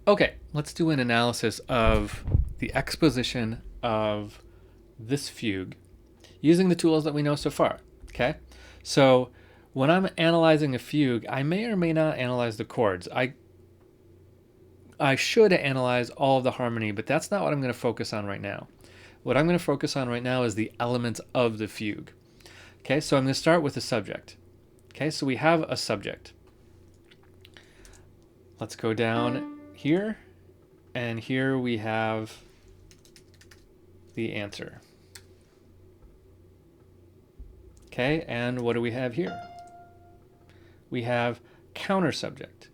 Okay, let's do an analysis of the exposition of this fugue using the tools that we know so far. Okay, so when I'm analyzing a fugue, I may or may not analyze the chords. I should analyze all of the harmony, but that's not what I'm going to focus on right now. What I'm going to focus on right now is the elements of the fugue. Okay, so I'm going to start with the subject. Okay, so we have a subject. Let's go down here, and here we have the answer. Okay, and what do we have here? We have counter subject.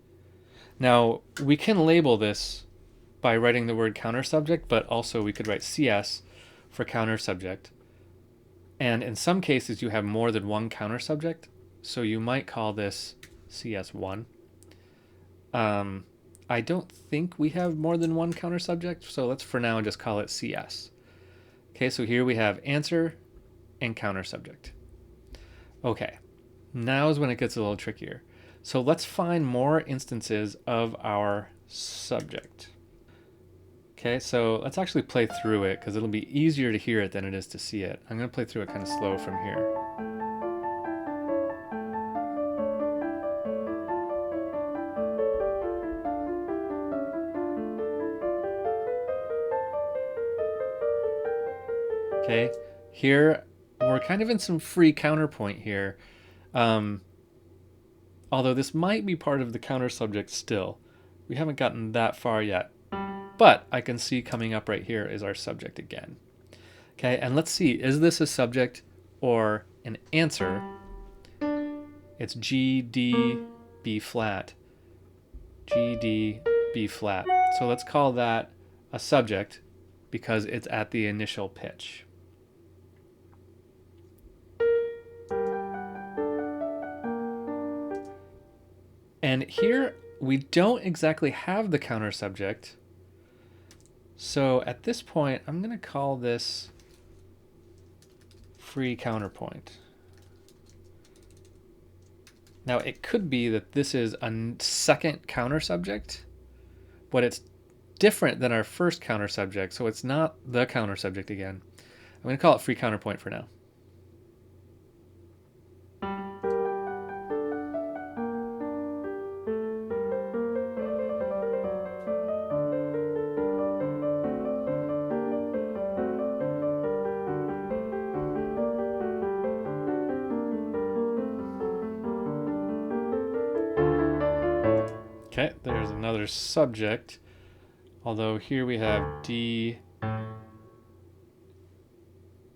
Now, we can label this by writing the word counter subject, but also we could write CS for counter subject. And in some cases, you have more than one counter subject, so you might call this CS1. I don't think we have more than one counter subject, so let's for now just call it CS. Okay, so here we have answer and counter subject. Okay, now is when it gets a little trickier. So let's find more instances of our subject. Okay, so let's actually play through it because it'll be easier to hear it than it is to see it. I'm going to play through it kind of slow from here. Okay, here we're kind of in some free counterpoint here. Although this might be part of the counter subject still. We haven't gotten that far yet. But I can see coming up right here is our subject again. Okay, and let's see, is this a subject or an answer? It's G, D, B flat. G, D, B flat. So let's call that a subject because it's at the initial pitch. And here we don't exactly have the counter subject. So at this point, I'm going to call this free counterpoint. Now it could be that this is a second counter subject, but it's different than our first counter subject, so it's not the counter subject again. I'm going to call it free counterpoint for now. Okay, there's another subject, although here we have D,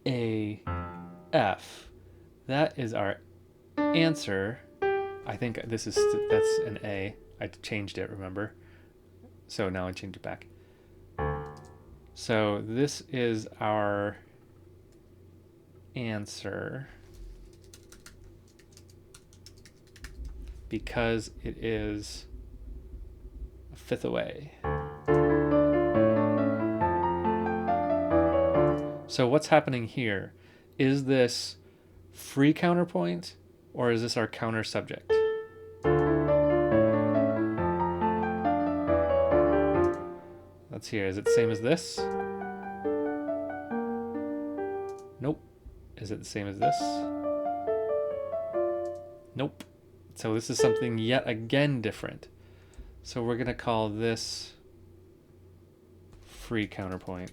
A, F. That is our answer. I think that's an A. I changed it, remember? So now I changed it back. So this is our answer because it is a fifth away. So what's happening here? Is this free counterpoint or is this our counter subject? Let's hear. Is it the same as this? Nope. Is it the same as this? Nope. So this is something yet again different. So we're going to call this free counterpoint.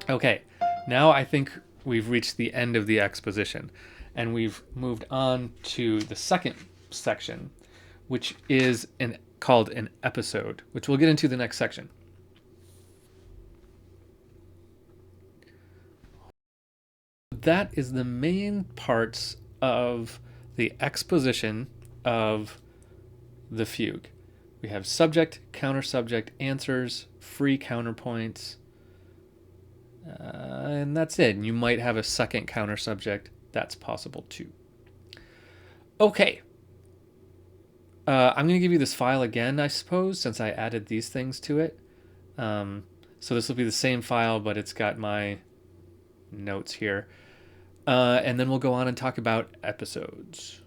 Okay, now I think we've reached the end of the exposition and we've moved on to the second section, which is called an episode, which we'll get into the next section. That is the main parts of the exposition of the fugue. We have subject, counter subject, answers, free counterpoints, and that's it. And you might have a second counter subject. That's possible too. Okay. I'm going to give you this file again, I suppose, since I added these things to it. So this will be the same file, but it's got my notes here. And then we'll go on and talk about episodes.